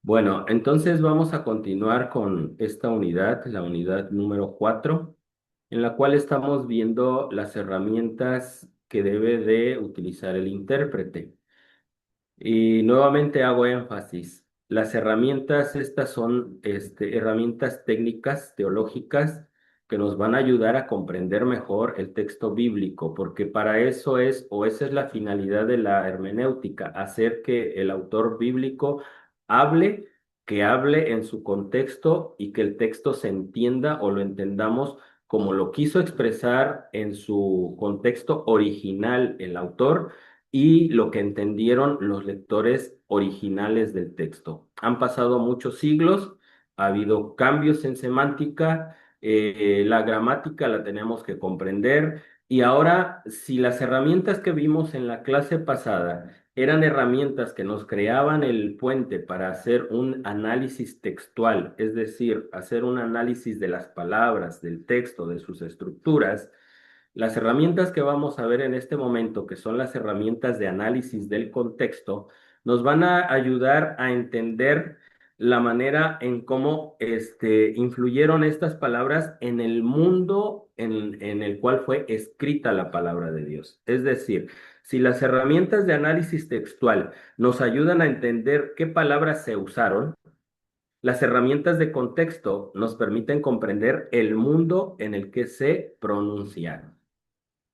Bueno, entonces vamos a continuar con esta unidad, la unidad número 4, en la cual estamos viendo las herramientas que debe de utilizar el intérprete. Y nuevamente hago énfasis. Las herramientas, estas son herramientas técnicas, teológicas, que nos van a ayudar a comprender mejor el texto bíblico, porque para eso es, o esa es la finalidad de la hermenéutica, hacer que el autor bíblico hable, que hable en su contexto y que el texto se entienda o lo entendamos como lo quiso expresar en su contexto original el autor y lo que entendieron los lectores originales del texto. Han pasado muchos siglos, ha habido cambios en semántica, la gramática la tenemos que comprender y ahora si las herramientas que vimos en la clase pasada eran herramientas que nos creaban el puente para hacer un análisis textual, es decir, hacer un análisis de las palabras, del texto, de sus estructuras. Las herramientas que vamos a ver en este momento, que son las herramientas de análisis del contexto, nos van a ayudar a entender la manera en cómo influyeron estas palabras en el mundo en el cual fue escrita la palabra de Dios. Es decir, si las herramientas de análisis textual nos ayudan a entender qué palabras se usaron, las herramientas de contexto nos permiten comprender el mundo en el que se pronunciaron.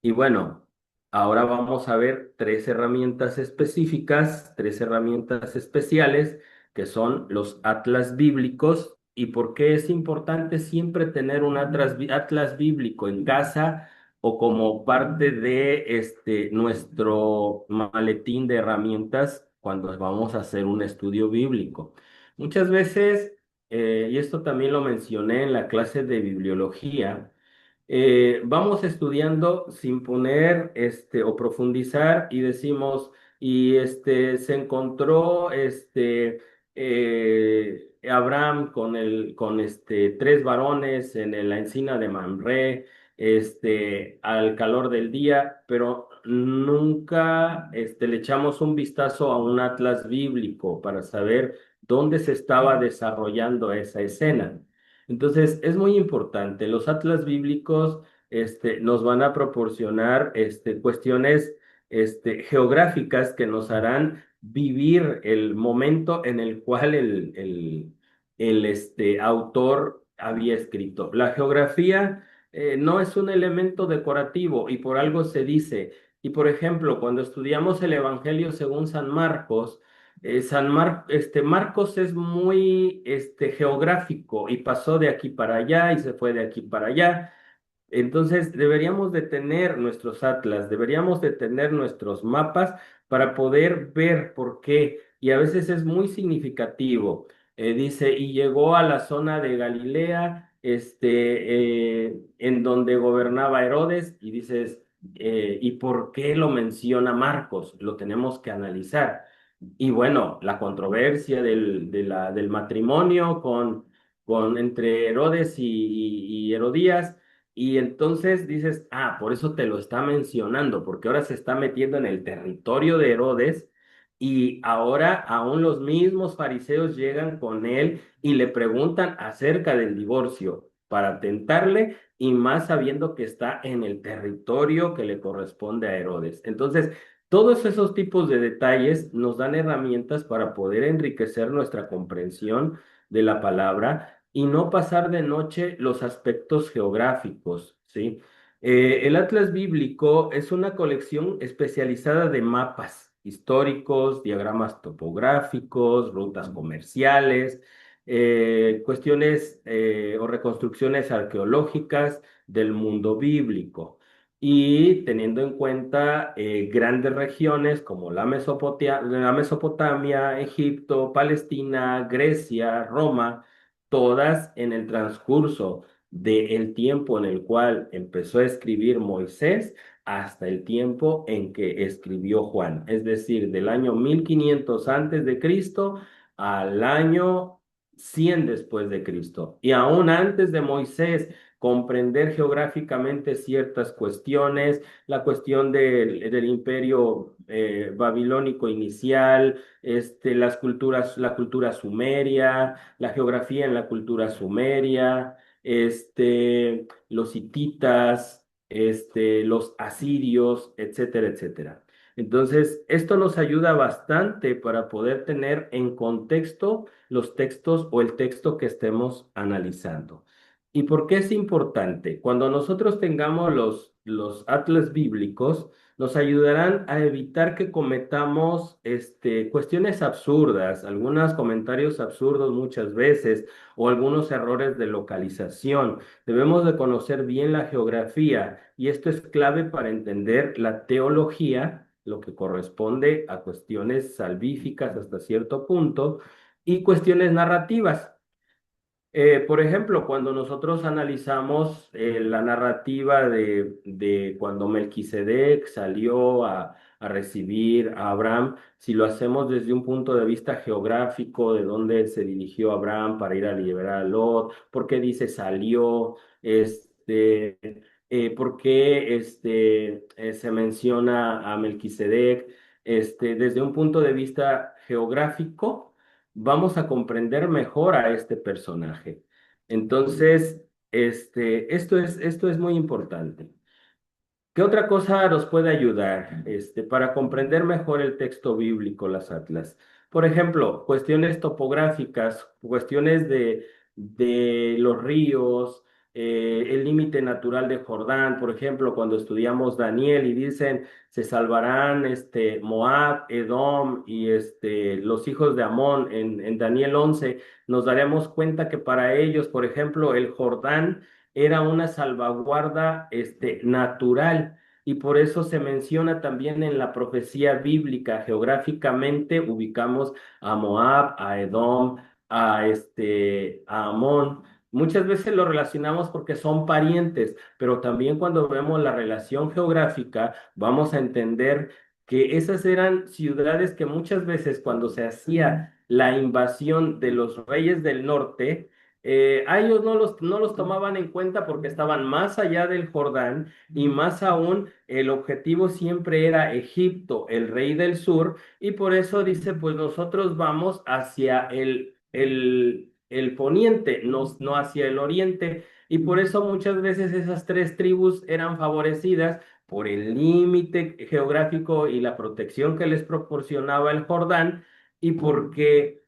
Y bueno, ahora vamos a ver tres herramientas específicas, tres herramientas especiales, que son los atlas bíblicos. ¿Y por qué es importante siempre tener un atlas bíblico en casa o como parte de nuestro maletín de herramientas cuando vamos a hacer un estudio bíblico? Muchas veces, y esto también lo mencioné en la clase de bibliología, vamos estudiando sin poner o profundizar y decimos, y se encontró Abraham con tres varones la encina de Mamre, al calor del día, pero nunca le echamos un vistazo a un atlas bíblico para saber dónde se estaba desarrollando esa escena. Entonces, es muy importante. Los atlas bíblicos nos van a proporcionar cuestiones geográficas que nos harán vivir el momento en el cual el autor había escrito. La geografía no es un elemento decorativo y por algo se dice. Y por ejemplo, cuando estudiamos el Evangelio según San Marcos, Marcos es muy geográfico y pasó de aquí para allá y se fue de aquí para allá. Entonces deberíamos de tener nuestros atlas, deberíamos de tener nuestros mapas para poder ver por qué. Y a veces es muy significativo. Dice, y llegó a la zona de Galilea, en donde gobernaba Herodes, y dices, ¿y por qué lo menciona Marcos? Lo tenemos que analizar. Y bueno, la controversia del matrimonio entre Herodes y Herodías. Y entonces dices, ah, por eso te lo está mencionando, porque ahora se está metiendo en el territorio de Herodes y ahora aún los mismos fariseos llegan con él y le preguntan acerca del divorcio para tentarle y más sabiendo que está en el territorio que le corresponde a Herodes. Entonces, todos esos tipos de detalles nos dan herramientas para poder enriquecer nuestra comprensión de la palabra y no pasar de noche los aspectos geográficos, ¿sí? El Atlas Bíblico es una colección especializada de mapas históricos, diagramas topográficos, rutas comerciales, cuestiones o reconstrucciones arqueológicas del mundo bíblico. Y teniendo en cuenta grandes regiones como la Mesopotamia, Egipto, Palestina, Grecia, Roma, todas en el transcurso del tiempo en el cual empezó a escribir Moisés hasta el tiempo en que escribió Juan, es decir, del año 1500 antes de Cristo al año 100 después de Cristo. Y aún antes de Moisés, comprender geográficamente ciertas cuestiones, la cuestión del imperio babilónico inicial, la cultura sumeria, la geografía en la cultura sumeria, los hititas, los asirios, etcétera, etcétera. Entonces, esto nos ayuda bastante para poder tener en contexto los textos o el texto que estemos analizando. ¿Y por qué es importante? Cuando nosotros tengamos los atlas bíblicos, nos ayudarán a evitar que cometamos cuestiones absurdas, algunos comentarios absurdos muchas veces o algunos errores de localización. Debemos de conocer bien la geografía y esto es clave para entender la teología, lo que corresponde a cuestiones salvíficas hasta cierto punto y cuestiones narrativas. Por ejemplo, cuando nosotros analizamos la narrativa de cuando Melquisedec salió a recibir a Abraham, si lo hacemos desde un punto de vista geográfico, de dónde se dirigió Abraham para ir a liberar a Lot, por qué dice salió, por qué se menciona a Melquisedec, desde un punto de vista geográfico vamos a comprender mejor a este personaje. Entonces, esto es muy importante. ¿Qué otra cosa nos puede ayudar, para comprender mejor el texto bíblico, las atlas? Por ejemplo, cuestiones topográficas, cuestiones de los ríos, el límite natural de Jordán, por ejemplo, cuando estudiamos Daniel y dicen, se salvarán Moab, Edom y los hijos de Amón en Daniel 11, nos daremos cuenta que para ellos, por ejemplo, el Jordán era una salvaguarda natural y por eso se menciona también en la profecía bíblica. Geográficamente ubicamos a Moab, a Edom, a Amón. Muchas veces lo relacionamos porque son parientes, pero también cuando vemos la relación geográfica vamos a entender que esas eran ciudades que muchas veces cuando se hacía la invasión de los reyes del norte, a ellos no los tomaban en cuenta porque estaban más allá del Jordán y más aún el objetivo siempre era Egipto, el rey del sur, y por eso dice, pues nosotros vamos hacia el poniente, no hacia el oriente, y por eso muchas veces esas tres tribus eran favorecidas por el límite geográfico y la protección que les proporcionaba el Jordán, y porque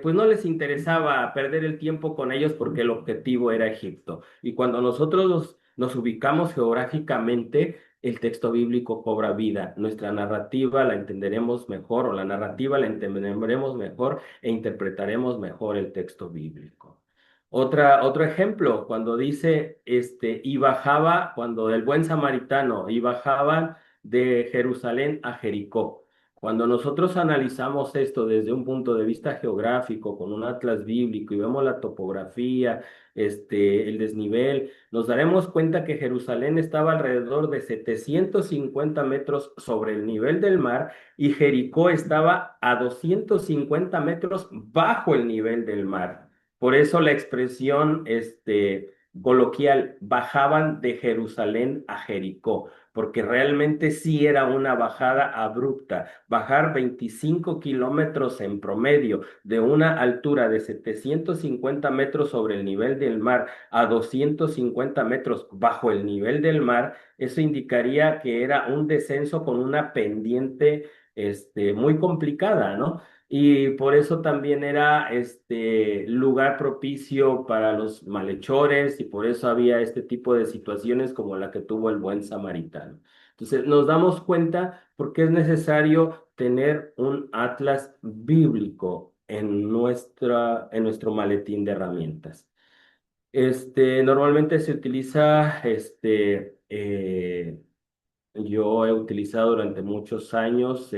pues no les interesaba perder el tiempo con ellos porque el objetivo era Egipto. Y cuando nosotros nos ubicamos geográficamente, el texto bíblico cobra vida. Nuestra narrativa la entenderemos mejor o la narrativa la entenderemos mejor e interpretaremos mejor el texto bíblico. Otro ejemplo, cuando dice, y bajaba, cuando el buen samaritano, y bajaban de Jerusalén a Jericó. Cuando nosotros analizamos esto desde un punto de vista geográfico, con un atlas bíblico y vemos la topografía, el desnivel, nos daremos cuenta que Jerusalén estaba alrededor de 750 metros sobre el nivel del mar y Jericó estaba a 250 metros bajo el nivel del mar. Por eso la expresión, coloquial, bajaban de Jerusalén a Jericó, porque realmente sí era una bajada abrupta. Bajar 25 kilómetros en promedio de una altura de 750 metros sobre el nivel del mar a 250 metros bajo el nivel del mar, eso indicaría que era un descenso con una pendiente, muy complicada, ¿no? Y por eso también era este lugar propicio para los malhechores y por eso había este tipo de situaciones como la que tuvo el buen samaritano. Entonces nos damos cuenta por qué es necesario tener un atlas bíblico en nuestro maletín de herramientas. Normalmente se utiliza yo he utilizado durante muchos años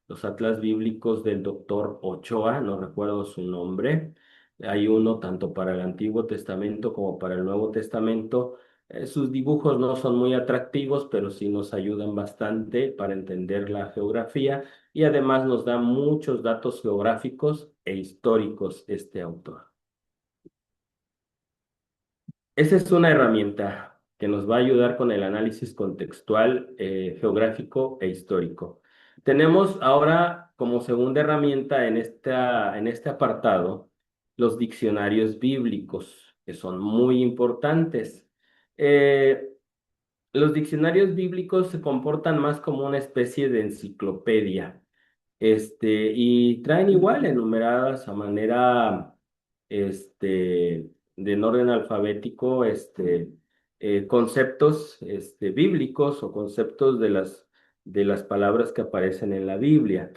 los atlas bíblicos del doctor Ochoa, no recuerdo su nombre. Hay uno tanto para el Antiguo Testamento como para el Nuevo Testamento. Sus dibujos no son muy atractivos, pero sí nos ayudan bastante para entender la geografía y además nos da muchos datos geográficos e históricos este autor. Esa es una herramienta que nos va a ayudar con el análisis contextual, geográfico e histórico. Tenemos ahora como segunda herramienta en este apartado los diccionarios bíblicos, que son muy importantes. Eh, los diccionarios bíblicos se comportan más como una especie de enciclopedia. Y traen igual enumeradas a manera, de en orden alfabético, conceptos, bíblicos o conceptos de las palabras que aparecen en la Biblia.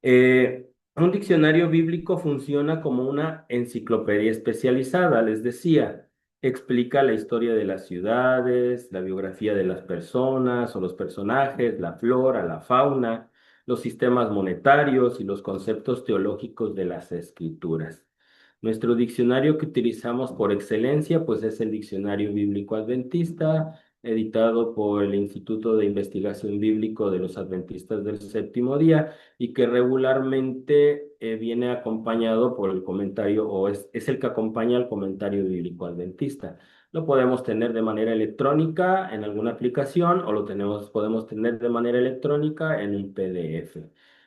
Un diccionario bíblico funciona como una enciclopedia especializada, les decía, explica la historia de las ciudades, la biografía de las personas o los personajes, la flora, la fauna, los sistemas monetarios y los conceptos teológicos de las escrituras. Nuestro diccionario que utilizamos por excelencia, pues es el Diccionario Bíblico Adventista, editado por el Instituto de Investigación Bíblico de los Adventistas del Séptimo Día y que regularmente viene acompañado por el comentario o es el que acompaña al comentario bíblico adventista. Lo podemos tener de manera electrónica en alguna aplicación o podemos tener de manera electrónica en un PDF.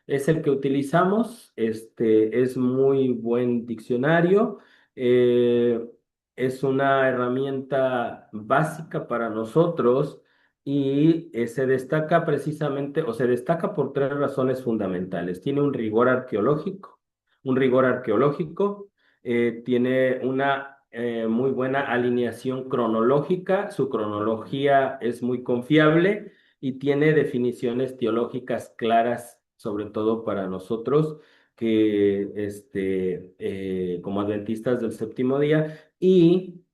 Es el que utilizamos, es muy buen diccionario, eh, es una herramienta básica para nosotros y se destaca precisamente, o se destaca por tres razones fundamentales. Tiene un rigor arqueológico, tiene una muy buena alineación cronológica, su cronología es muy confiable y tiene definiciones teológicas claras, sobre todo para nosotros que, como adventistas del séptimo día, y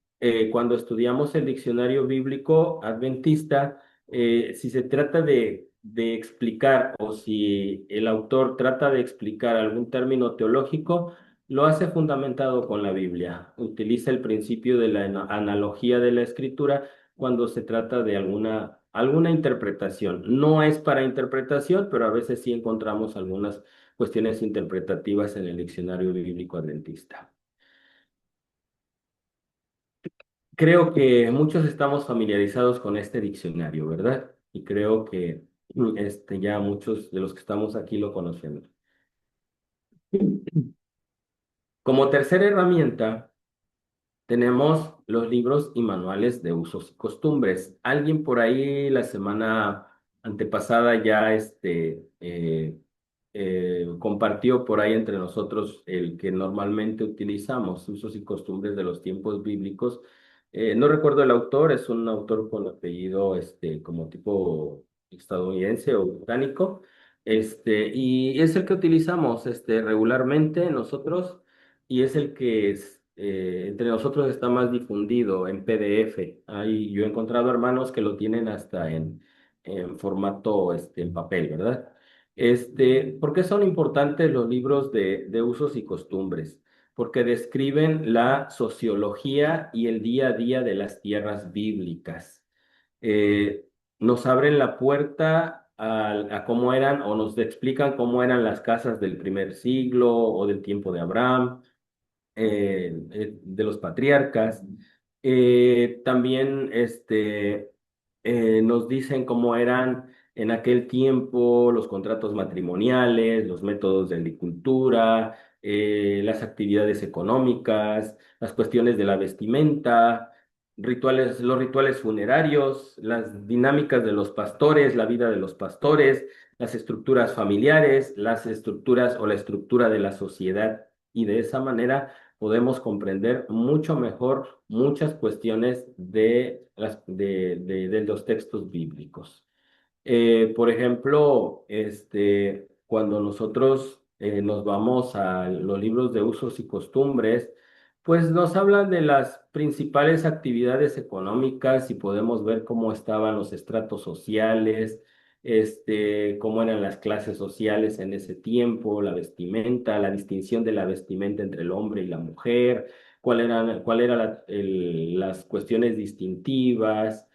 cuando estudiamos el diccionario bíblico adventista, si se trata de explicar o si el autor trata de explicar algún término teológico, lo hace fundamentado con la Biblia. Utiliza el principio de la analogía de la escritura cuando se trata de alguna interpretación. No es para interpretación, pero a veces sí encontramos algunas cuestiones interpretativas en el diccionario bíblico adventista. Creo que muchos estamos familiarizados con este diccionario, ¿verdad? Y creo que ya muchos de los que estamos aquí lo conocemos. Como tercera herramienta, tenemos los libros y manuales de usos y costumbres. Alguien por ahí la semana antepasada ya compartió por ahí entre nosotros el que normalmente utilizamos, usos y costumbres de los tiempos bíblicos. No recuerdo el autor, es un autor con apellido como tipo estadounidense o británico. Y es el que utilizamos regularmente nosotros y es el que entre nosotros está más difundido en PDF. Yo he encontrado hermanos que lo tienen hasta en formato en papel, ¿verdad? ¿Por qué son importantes los libros de usos y costumbres? Porque describen la sociología y el día a día de las tierras bíblicas. Eh, Nos abren la puerta a cómo eran o nos explican cómo eran las casas del primer siglo o del tiempo de Abraham, de los patriarcas. También nos dicen cómo eran en aquel tiempo los contratos matrimoniales, los métodos de agricultura, las actividades económicas, las cuestiones de la vestimenta, los rituales funerarios, las dinámicas de los pastores, la vida de los pastores, las estructuras familiares, las estructuras o la estructura de la sociedad. Y de esa manera podemos comprender mucho mejor muchas cuestiones de los textos bíblicos. Por ejemplo, cuando nosotros nos vamos a los libros de usos y costumbres, pues nos hablan de las principales actividades económicas y podemos ver cómo estaban los estratos sociales, cómo eran las clases sociales en ese tiempo, la vestimenta, la distinción de la vestimenta entre el hombre y la mujer, cuál eran las cuestiones distintivas,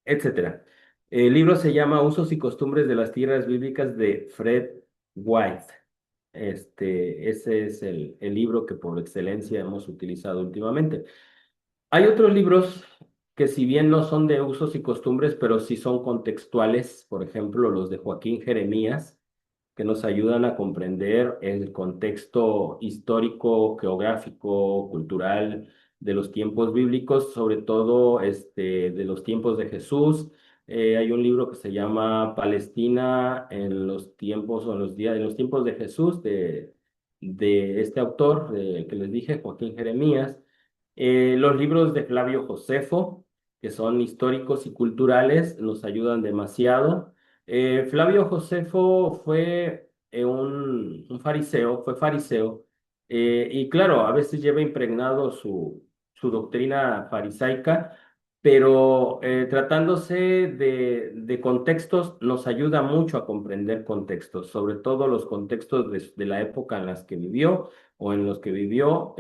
etcétera. El libro se llama Usos y Costumbres de las Tierras Bíblicas de Fred White. Ese es el libro que por excelencia hemos utilizado últimamente. Hay otros libros que si bien no son de usos y costumbres, pero sí son contextuales, por ejemplo, los de Joaquín Jeremías, que nos ayudan a comprender el contexto histórico, geográfico, cultural de los tiempos bíblicos, sobre todo de los tiempos de Jesús. Hay un libro que se llama Palestina en los tiempos o en los días, en los tiempos de Jesús, de este autor que les dije, Joaquín Jeremías. Los libros de Flavio Josefo, que son históricos y culturales, nos ayudan demasiado. Flavio Josefo fue un fariseo, fue fariseo, y claro, a veces lleva impregnado su doctrina farisaica, pero tratándose de contextos, nos ayuda mucho a comprender contextos, sobre todo los contextos de la época en las que vivió o en los que vivió,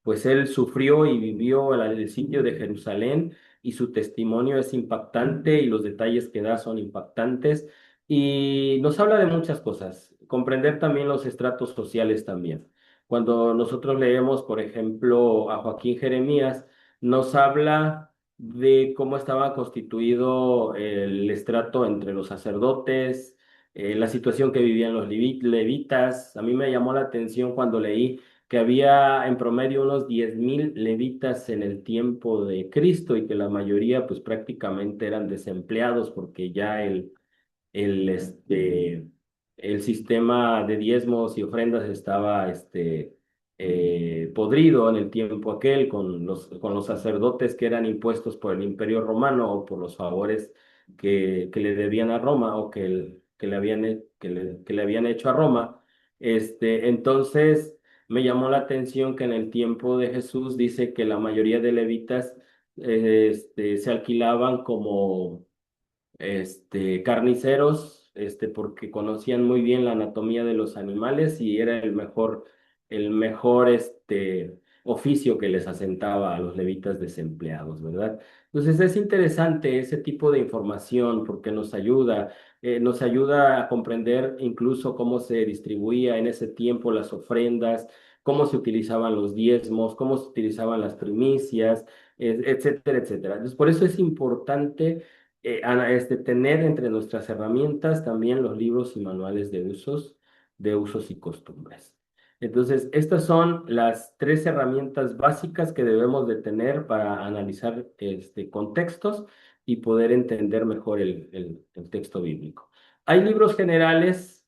pues él sufrió y vivió el sitio de Jerusalén y su testimonio es impactante y los detalles que da son impactantes y nos habla de muchas cosas, comprender también los estratos sociales también. Cuando nosotros leemos, por ejemplo, a Joaquín Jeremías, nos habla de cómo estaba constituido el estrato entre los sacerdotes, la situación que vivían los levitas. A mí me llamó la atención cuando leí que había en promedio unos 10,000 levitas en el tiempo de Cristo y que la mayoría pues prácticamente eran desempleados porque ya el, este, el sistema de diezmos y ofrendas estaba podrido en el tiempo aquel con los sacerdotes que eran impuestos por el Imperio Romano o por los favores que le debían a Roma o que le habían, que le habían hecho a Roma. Entonces me llamó la atención que en el tiempo de Jesús dice que la mayoría de levitas se alquilaban como carniceros, porque conocían muy bien la anatomía de los animales y era el mejor, oficio que les asentaba a los levitas desempleados, ¿verdad? Entonces es interesante ese tipo de información porque nos ayuda a comprender incluso cómo se distribuía en ese tiempo las ofrendas, cómo se utilizaban los diezmos, cómo se utilizaban las primicias, etcétera, etcétera. Entonces, por eso es importante tener entre nuestras herramientas también los libros y manuales de usos y costumbres. Entonces, estas son las tres herramientas básicas que debemos de tener para analizar contextos y poder entender mejor el texto bíblico. Hay libros generales,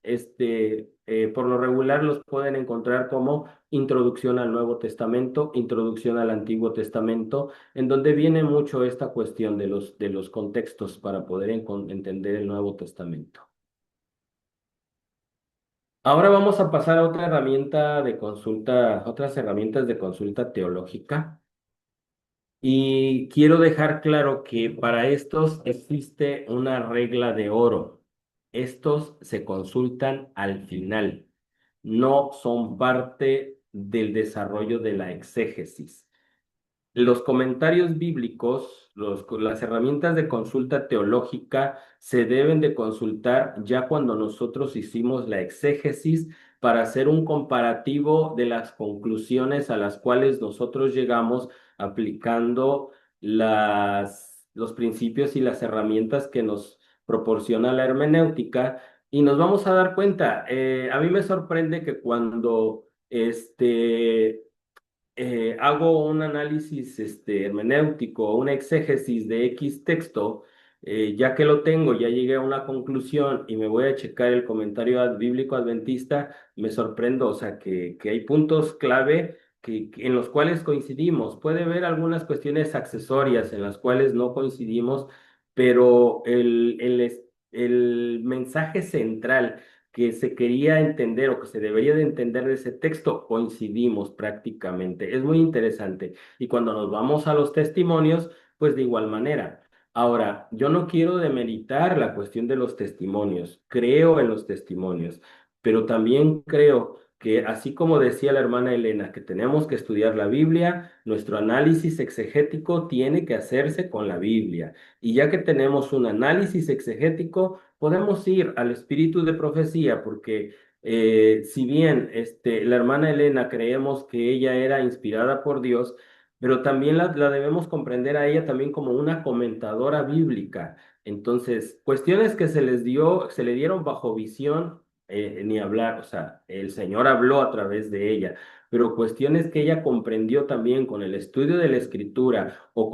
por lo regular los pueden encontrar como Introducción al Nuevo Testamento, Introducción al Antiguo Testamento, en donde viene mucho esta cuestión de los contextos para poder entender el Nuevo Testamento. Ahora vamos a pasar a otra herramienta de consulta, otras herramientas de consulta teológica. Y quiero dejar claro que para estos existe una regla de oro. Estos se consultan al final, no son parte del desarrollo de la exégesis. Los comentarios bíblicos, las herramientas de consulta teológica se deben de consultar ya cuando nosotros hicimos la exégesis para hacer un comparativo de las conclusiones a las cuales nosotros llegamos aplicando los principios y las herramientas que nos proporciona la hermenéutica y nos vamos a dar cuenta, a mí me sorprende que cuando hago un análisis hermenéutico, una exégesis de X texto, ya que lo tengo, ya llegué a una conclusión y me voy a checar el comentario bíblico adventista, me sorprendo, o sea, que hay puntos clave en los cuales coincidimos. Puede haber algunas cuestiones accesorias en las cuales no coincidimos, pero el mensaje central que se quería entender o que se debería de entender de ese texto, coincidimos prácticamente. Es muy interesante. Y cuando nos vamos a los testimonios, pues de igual manera. Ahora, yo no quiero demeritar la cuestión de los testimonios, creo en los testimonios, pero también creo que así como decía la hermana Elena, que tenemos que estudiar la Biblia, nuestro análisis exegético tiene que hacerse con la Biblia. Y ya que tenemos un análisis exegético, podemos ir al espíritu de profecía, porque si bien la hermana Elena creemos que ella era inspirada por Dios, pero también la debemos comprender a ella también como una comentadora bíblica. Entonces, cuestiones que se le dieron bajo visión, ni hablar, o sea, el Señor habló a través de ella, pero cuestiones que ella comprendió también con el estudio de la Escritura o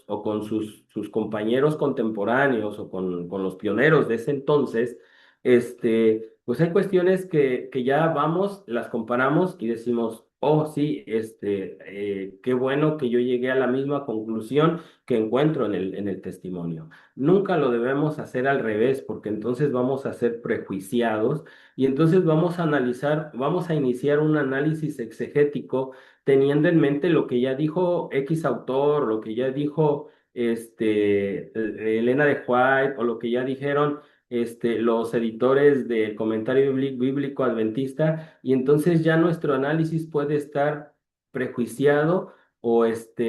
o con sus compañeros contemporáneos o con los pioneros de ese entonces, pues hay cuestiones que ya vamos, las comparamos y decimos, oh, sí, qué bueno que yo llegué a la misma conclusión que encuentro en en el testimonio. Nunca lo debemos hacer al revés, porque entonces vamos a ser prejuiciados y entonces vamos a analizar, vamos a iniciar un análisis exegético teniendo en mente lo que ya dijo X autor, lo que ya dijo Elena de White o lo que ya dijeron los editores del comentario bíblico adventista, y entonces ya nuestro análisis puede estar prejuiciado o está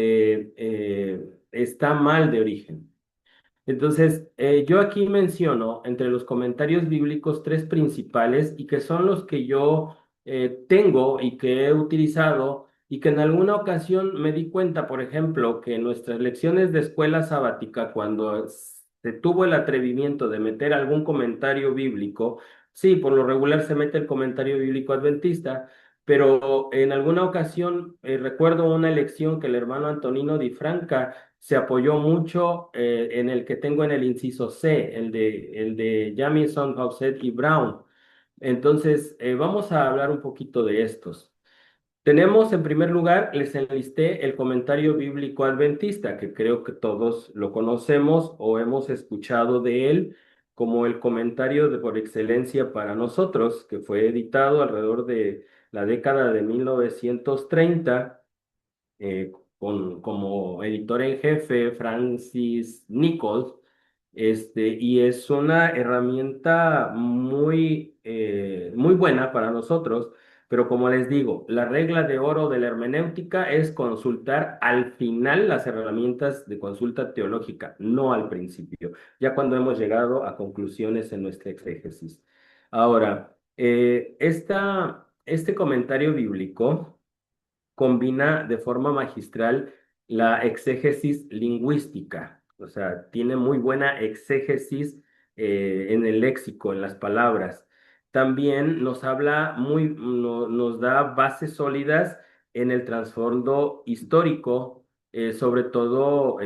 mal de origen. Entonces, yo aquí menciono entre los comentarios bíblicos tres principales y que son los que yo tengo y que he utilizado y que en alguna ocasión me di cuenta, por ejemplo, que en nuestras lecciones de escuela sabática, cuando se tuvo el atrevimiento de meter algún comentario bíblico, sí, por lo regular se mete el comentario bíblico adventista, pero en alguna ocasión recuerdo una lección que el hermano Antonino Di Franca se apoyó mucho en el que tengo en el inciso C, el de Jamieson, Housett y Brown. Entonces, vamos a hablar un poquito de estos. Tenemos, en primer lugar, les enlisté el comentario bíblico adventista, que creo que todos lo conocemos o hemos escuchado de él como el comentario de por excelencia para nosotros, que fue editado alrededor de la década de 1930 como editor en jefe Francis Nichols, y es una herramienta muy buena para nosotros, pero como les digo, la regla de oro de la hermenéutica es consultar al final las herramientas de consulta teológica, no al principio, ya cuando hemos llegado a conclusiones en nuestra exégesis. Ahora, este comentario bíblico combina de forma magistral la exégesis lingüística, o sea, tiene muy buena exégesis en el léxico, en las palabras. También nos habla nos da bases sólidas en el trasfondo histórico, sobre todo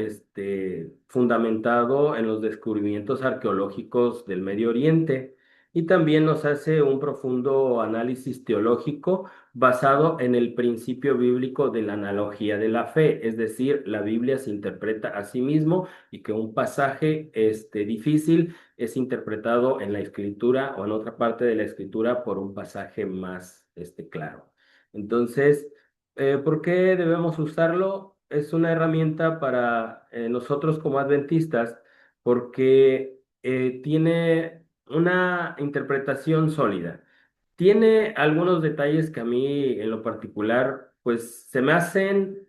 fundamentado en los descubrimientos arqueológicos del Medio Oriente. Y también nos hace un profundo análisis teológico basado en el principio bíblico de la analogía de la fe, es decir, la Biblia se interpreta a sí mismo y que un pasaje difícil es interpretado en la escritura o en otra parte de la escritura por un pasaje más claro. Entonces, ¿por qué debemos usarlo? Es una herramienta para nosotros como adventistas porque tiene una interpretación sólida. Tiene algunos detalles que a mí en lo particular, pues se me hacen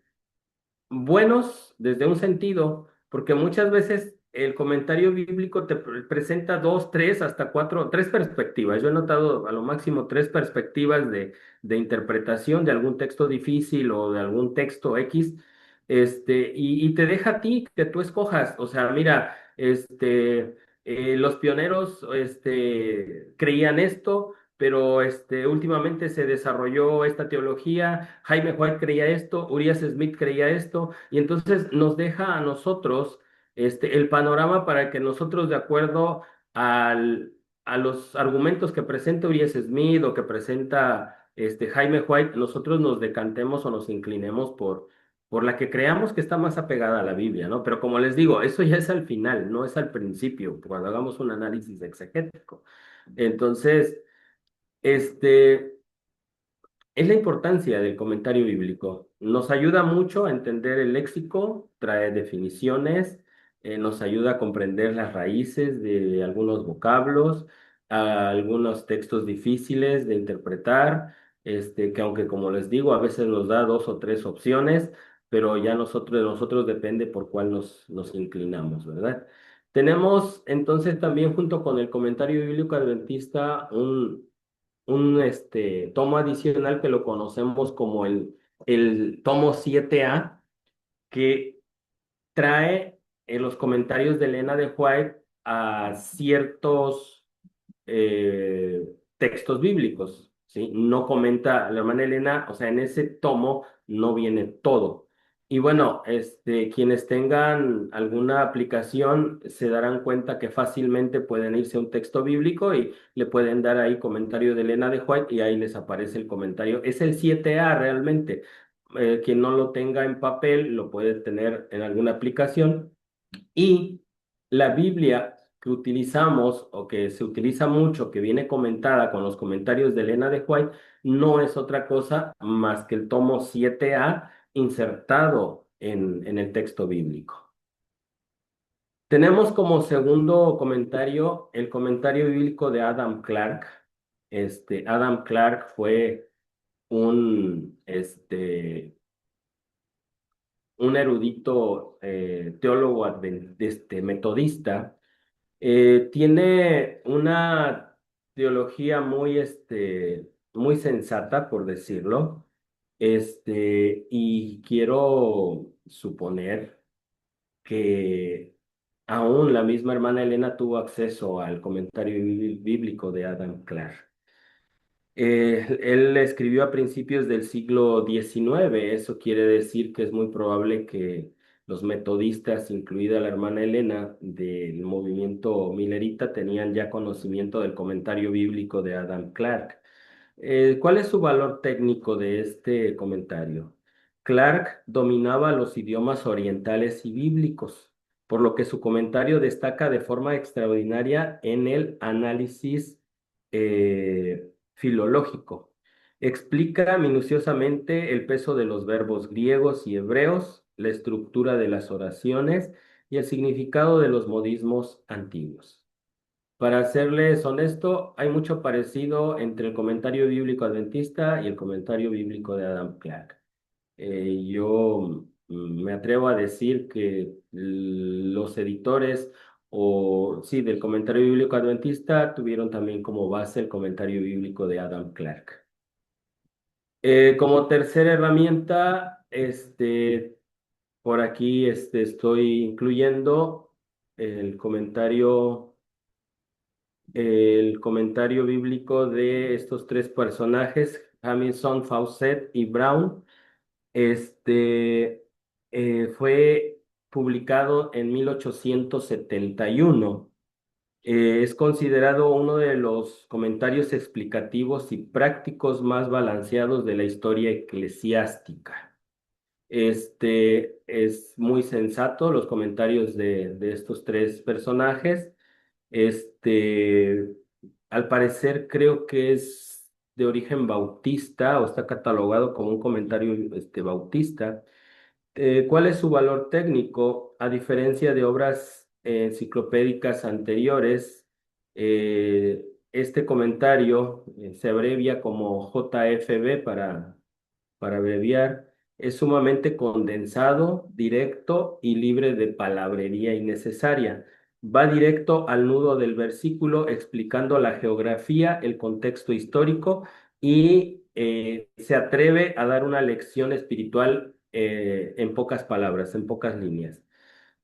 buenos desde un sentido, porque muchas veces el comentario bíblico te presenta dos, tres, hasta cuatro, tres perspectivas. Yo he notado a lo máximo tres perspectivas de interpretación de algún texto difícil o de algún texto X, y te deja a ti que tú escojas. O sea, mira, los pioneros, creían esto, pero últimamente se desarrolló esta teología, Jaime White creía esto, Urias Smith creía esto, y entonces nos deja a nosotros el panorama para que nosotros, de acuerdo al, a los argumentos que presenta Urias Smith o que presenta Jaime White, nosotros nos decantemos o nos inclinemos por la que creamos que está más apegada a la Biblia, ¿no? Pero como les digo, eso ya es al final, no es al principio, cuando hagamos un análisis exegético. Entonces, este, es la importancia del comentario bíblico. Nos ayuda mucho a entender el léxico, trae definiciones, nos ayuda a comprender las raíces de algunos vocablos, a algunos textos difíciles de interpretar, que aunque como les digo, a veces nos da dos o tres opciones, pero ya de nosotros depende por cuál nos inclinamos, ¿verdad? Tenemos entonces también junto con el comentario bíblico adventista un tomo adicional que lo conocemos como el tomo 7A, que trae los comentarios de Elena de White a ciertos textos bíblicos, ¿sí? No comenta la hermana Elena, o sea, en ese tomo no viene todo. Y bueno, quienes tengan alguna aplicación se darán cuenta que fácilmente pueden irse a un texto bíblico y le pueden dar ahí comentario de Elena de White y ahí les aparece el comentario. Es el 7A realmente. Quien no lo tenga en papel lo puede tener en alguna aplicación. Y la Biblia que utilizamos o que se utiliza mucho, que viene comentada con los comentarios de Elena de White, no es otra cosa más que el tomo 7A insertado en el texto bíblico. Tenemos como segundo comentario el comentario bíblico de Adam Clarke. Adam Clarke fue un, un erudito teólogo metodista. Tiene una teología muy, muy sensata, por decirlo, y quiero suponer que aún la misma hermana Elena tuvo acceso al comentario bíblico de Adam Clarke. Él escribió a principios del siglo XIX. Eso quiere decir que es muy probable que los metodistas, incluida la hermana Elena del movimiento Millerita, tenían ya conocimiento del comentario bíblico de Adam Clarke. ¿Cuál es su valor técnico de este comentario? Clarke dominaba los idiomas orientales y bíblicos, por lo que su comentario destaca de forma extraordinaria en el análisis filológico. Explica minuciosamente el peso de los verbos griegos y hebreos, la estructura de las oraciones y el significado de los modismos antiguos. Para serles honesto, hay mucho parecido entre el comentario bíblico adventista y el comentario bíblico de Adam Clarke. Yo me atrevo a decir que los editores, o sí, del comentario bíblico adventista tuvieron también como base el comentario bíblico de Adam Clarke. Como tercera herramienta, por aquí estoy incluyendo el comentario el comentario bíblico de estos tres personajes, Hamilton, Fawcett y Brown. Este fue publicado en 1871. Es considerado uno de los comentarios explicativos y prácticos más balanceados de la historia eclesiástica. Es muy sensato los comentarios de estos tres personajes. Este, Al parecer creo que es de origen bautista o está catalogado como un comentario bautista. ¿Cuál es su valor técnico? A diferencia de obras enciclopédicas anteriores, este comentario se abrevia como JFB para abreviar. Es sumamente condensado, directo y libre de palabrería innecesaria. Va directo al nudo del versículo explicando la geografía, el contexto histórico y se atreve a dar una lección espiritual en pocas palabras, en pocas líneas.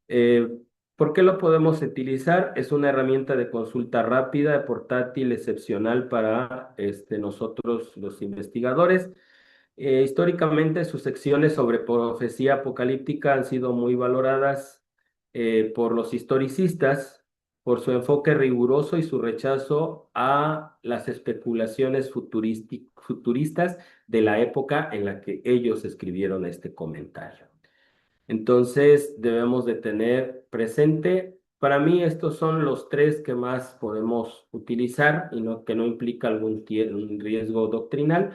Eh, ¿Por qué lo podemos utilizar? Es una herramienta de consulta rápida, portátil, excepcional para nosotros los investigadores. Históricamente, sus secciones sobre profecía apocalíptica han sido muy valoradas por los historicistas por su enfoque riguroso y su rechazo a las especulaciones futuristas de la época en la que ellos escribieron este comentario. Entonces debemos de tener presente, para mí estos son los tres que más podemos utilizar y que no implica un riesgo doctrinal.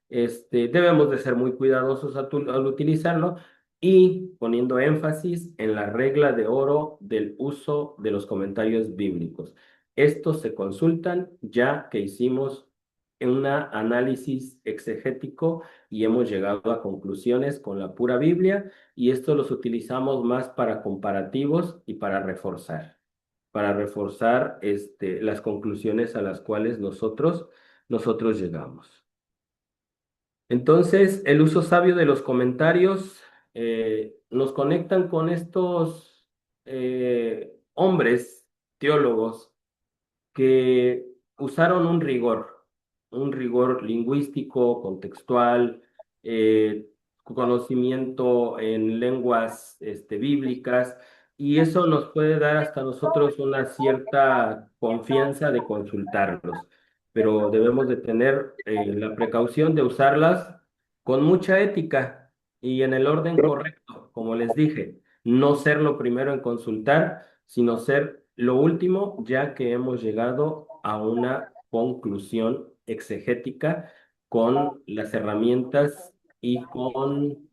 Debemos de ser muy cuidadosos al utilizarlo y poniendo énfasis en la regla de oro del uso de los comentarios bíblicos. Estos se consultan ya que hicimos un análisis exegético y hemos llegado a conclusiones con la pura Biblia y esto los utilizamos más para comparativos y para reforzar las conclusiones a las cuales nosotros llegamos. Entonces, el uso sabio de los comentarios, nos conectan con estos hombres teólogos que usaron un rigor lingüístico, contextual, conocimiento en lenguas bíblicas, y eso nos puede dar hasta nosotros una cierta confianza de consultarlos, pero debemos de tener la precaución de usarlas con mucha ética y en el orden correcto, como les dije, no ser lo primero en consultar sino ser lo último, ya que hemos llegado a una conclusión exegética con las herramientas y con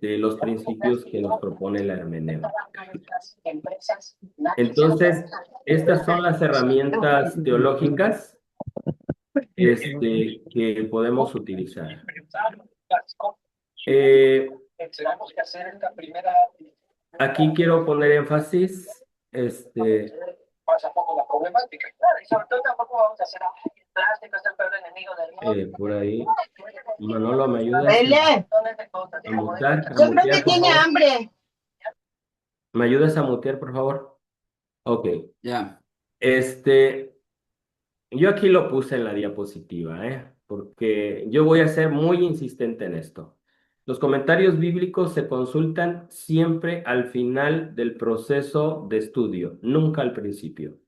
los principios que nos propone la hermenéutica. Entonces, estas son las herramientas teológicas que podemos utilizar. Eh, Aquí quiero poner énfasis, por ahí, Manolo, ¿me ayudas Ele, a yo creo que mutear, por tiene favor? hambre. ¿Me ayudas a mutear, por favor? Ok. Ya. Este, yo aquí lo puse en la diapositiva, porque yo voy a ser muy insistente en esto. Los comentarios bíblicos se consultan siempre al final del proceso de estudio, nunca al principio.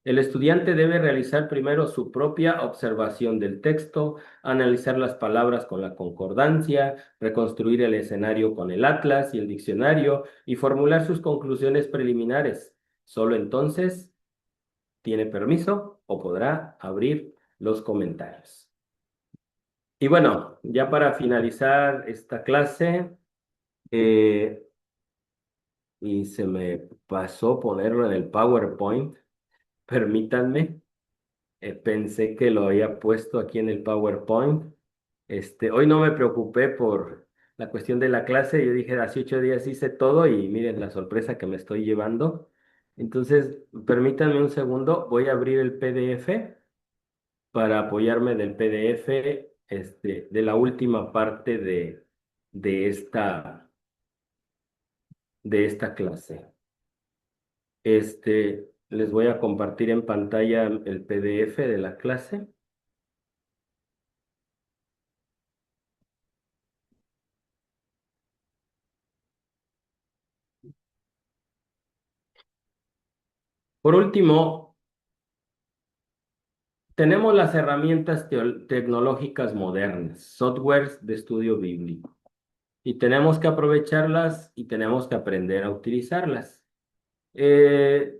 El estudiante debe realizar primero su propia observación del texto, analizar las palabras con la concordancia, reconstruir el escenario con el atlas y el diccionario y formular sus conclusiones preliminares. Solo entonces tiene permiso o podrá abrir los comentarios. Y bueno, ya para finalizar esta clase, eh, y se me pasó ponerlo en el PowerPoint, permítanme, pensé que lo había puesto aquí en el PowerPoint. Hoy no me preocupé por la cuestión de la clase, yo dije, hace 8 días hice todo y miren la sorpresa que me estoy llevando. Entonces, permítanme un segundo, voy a abrir el PDF para apoyarme del PDF, de la última parte de esta, de esta clase. Les voy a compartir en pantalla el PDF de la clase. Por último, tenemos las herramientas tecnológicas modernas, softwares de estudio bíblico, y tenemos que aprovecharlas y tenemos que aprender a utilizarlas. Eh,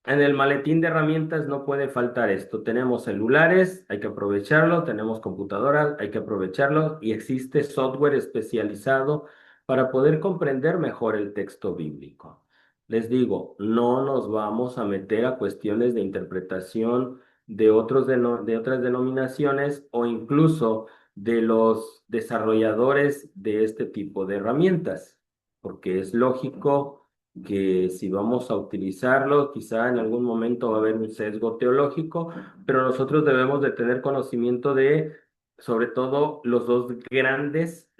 En el maletín de herramientas no puede faltar esto. Tenemos celulares, hay que aprovecharlo, tenemos computadoras, hay que aprovecharlo y existe software especializado para poder comprender mejor el texto bíblico. Les digo, no nos vamos a meter a cuestiones de interpretación de otras denominaciones o incluso de los desarrolladores de este tipo de herramientas, porque es lógico que si vamos a utilizarlo, quizá en algún momento va a haber un sesgo teológico, pero nosotros debemos de tener conocimiento de, sobre todo, los dos grandes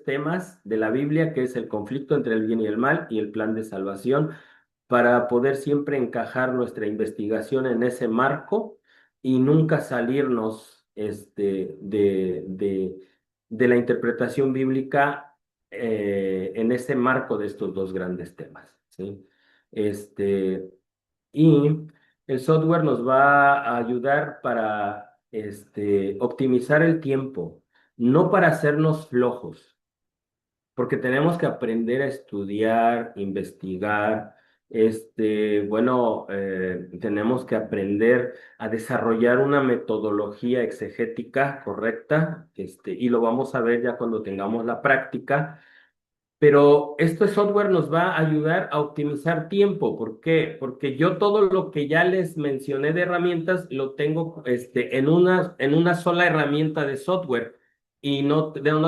temas de la Biblia, que es el conflicto entre el bien y el mal y el plan de salvación, para poder siempre encajar nuestra investigación en ese marco y nunca salirnos de la interpretación bíblica en ese marco de estos dos grandes temas, ¿sí? Este, y el software nos va a ayudar para optimizar el tiempo, no para hacernos flojos porque tenemos que aprender a estudiar, investigar, tenemos que aprender a desarrollar una metodología exegética correcta, y lo vamos a ver ya cuando tengamos la práctica. Pero este software nos va a ayudar a optimizar tiempo. ¿Por qué? Porque yo todo lo que ya les mencioné de herramientas lo tengo en una sola herramienta de software y no tengo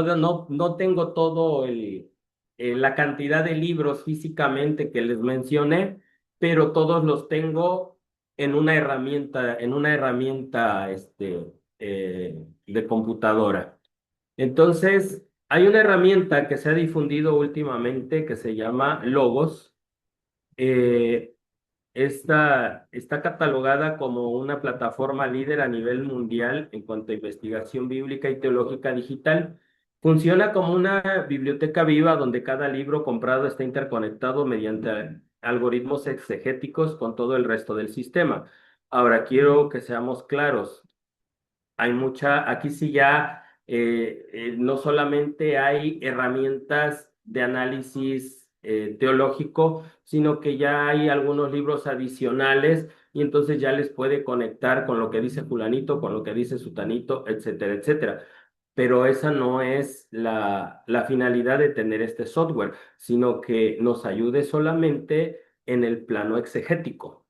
la cantidad de libros físicamente que les mencioné, pero todos los tengo en una herramienta de computadora. Entonces, Hay una herramienta que se ha difundido últimamente que se llama Logos. Eh, Esta está catalogada como una plataforma líder a nivel mundial en cuanto a investigación bíblica y teológica digital. Funciona como una biblioteca viva donde cada libro comprado está interconectado mediante algoritmos exegéticos con todo el resto del sistema. Ahora, quiero que seamos claros. Hay mucha, aquí sí ya no solamente hay herramientas de análisis teológico, sino que ya hay algunos libros adicionales y entonces ya les puede conectar con lo que dice fulanito, con lo que dice sutanito, etcétera, etcétera. Pero esa no es la finalidad de tener este software, sino que nos ayude solamente en el plano exegético.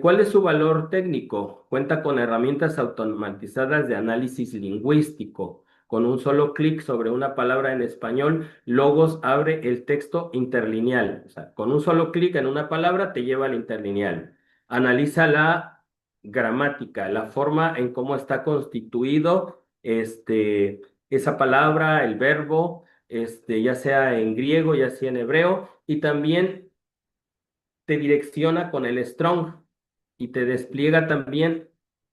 ¿Cuál es su valor técnico? Cuenta con herramientas automatizadas de análisis lingüístico. Con un solo clic sobre una palabra en español, Logos abre el texto interlineal. O sea, con un solo clic en una palabra te lleva al interlineal. Analiza la gramática, la forma en cómo está constituido esa palabra, el verbo, ya sea en griego, ya sea en hebreo, y también te direcciona con el Strong y te despliega también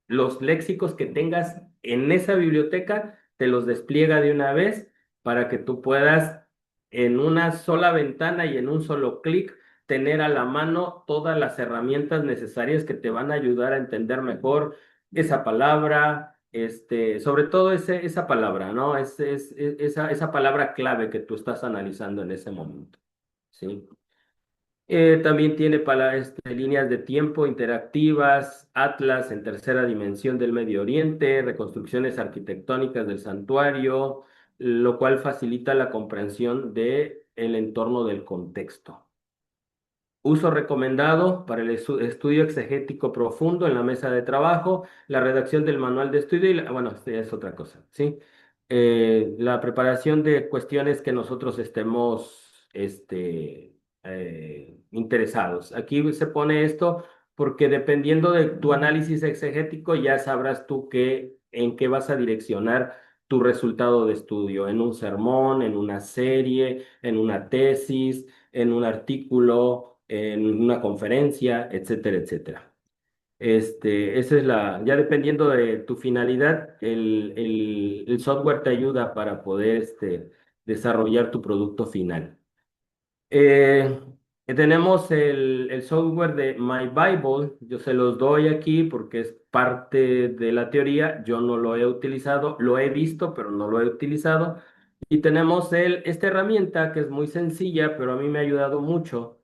los léxicos que tengas en esa biblioteca, te los despliega de una vez para que tú puedas en una sola ventana y en un solo clic tener a la mano todas las herramientas necesarias que te van a ayudar a entender mejor esa palabra, sobre todo esa palabra, ¿no? Esa palabra clave que tú estás analizando en ese momento, ¿sí? También tiene para líneas de tiempo interactivas, atlas en tercera dimensión del Medio Oriente, reconstrucciones arquitectónicas del santuario, lo cual facilita la comprensión de el entorno del contexto. Uso recomendado para el estudio exegético profundo en la mesa de trabajo, la redacción del manual de estudio y, bueno, es otra cosa, ¿sí? La preparación de cuestiones que nosotros estemos, interesados. Aquí se pone esto porque dependiendo de tu análisis exegético ya sabrás tú en qué vas a direccionar tu resultado de estudio, en un sermón, en una serie, en una tesis, en un artículo, en una conferencia, etcétera, etcétera. Esa es ya dependiendo de tu finalidad, el software te ayuda para poder desarrollar tu producto final. Eh, Tenemos el software de My Bible, yo se los doy aquí porque es parte de la teoría, yo no lo he utilizado, lo he visto, pero no lo he utilizado. Y tenemos esta herramienta que es muy sencilla, pero a mí me ha ayudado mucho,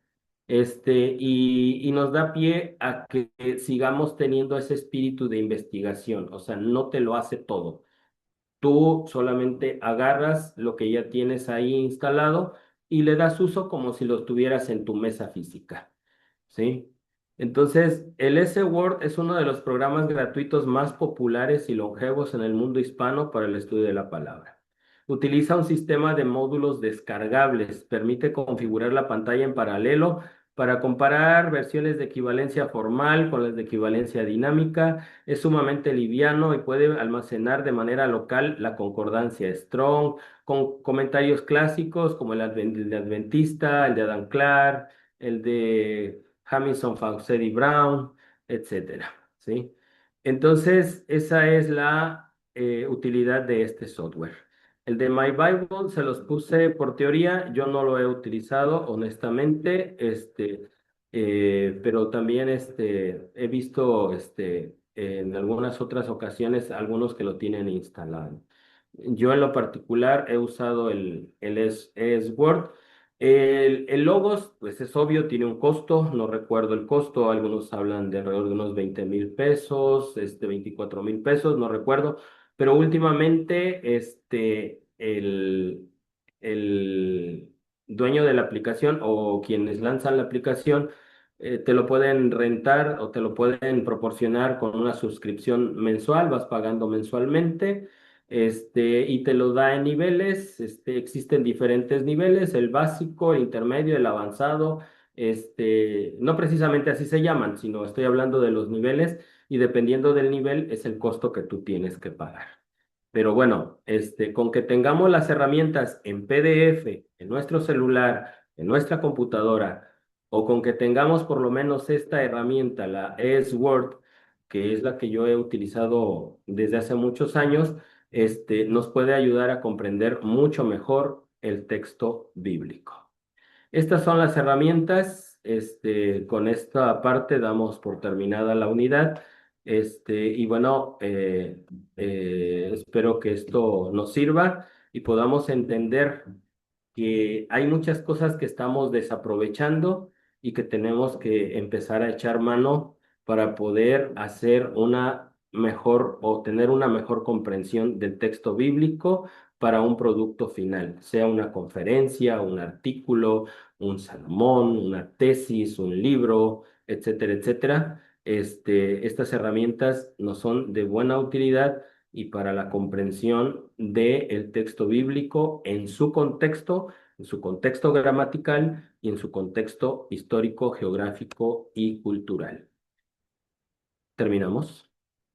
y nos da pie a que sigamos teniendo ese espíritu de investigación, o sea, no te lo hace todo. Tú solamente agarras lo que ya tienes ahí instalado y le das uso como si lo tuvieras en tu mesa física, ¿sí? Entonces, el S-Word es uno de los programas gratuitos más populares y longevos en el mundo hispano para el estudio de la palabra. Utiliza un sistema de módulos descargables, permite configurar la pantalla en paralelo para comparar versiones de equivalencia formal con las de equivalencia dinámica. Es sumamente liviano y puede almacenar de manera local la concordancia Strong con comentarios clásicos como el de Adventista, el de Adam Clark, el de Hamilton Faucett y Brown, etcétera, ¿sí? Entonces, esa es la utilidad de este software. El de My Bible se los puse por teoría, yo no lo he utilizado honestamente, pero también he visto en algunas otras ocasiones algunos que lo tienen instalado. Yo en lo particular he usado el Word. El Logos, pues es obvio, tiene un costo, no recuerdo el costo, algunos hablan de alrededor de unos 20,000 pesos, 24,000 pesos, no recuerdo, pero últimamente el dueño de la aplicación o quienes lanzan la aplicación te lo pueden rentar o te lo pueden proporcionar con una suscripción mensual, vas pagando mensualmente, y te lo da en niveles, existen diferentes niveles, el básico, el intermedio, el avanzado, no precisamente así se llaman, sino estoy hablando de los niveles y dependiendo del nivel es el costo que tú tienes que pagar. Pero bueno, con que tengamos las herramientas en PDF, en nuestro celular, en nuestra computadora, o con que tengamos por lo menos esta herramienta, la Word, que es la que yo he utilizado desde hace muchos años, nos puede ayudar a comprender mucho mejor el texto bíblico. Estas son las herramientas. Con esta parte damos por terminada la unidad. Y bueno, espero que esto nos sirva y podamos entender que hay muchas cosas que estamos desaprovechando y que tenemos que empezar a echar mano para poder hacer una mejor o tener una mejor comprensión del texto bíblico para un producto final, sea una conferencia, un artículo, un sermón, una tesis, un libro, etcétera, etcétera. Estas herramientas nos son de buena utilidad y para la comprensión del texto bíblico en su contexto gramatical y en su contexto histórico, geográfico y cultural. Terminamos.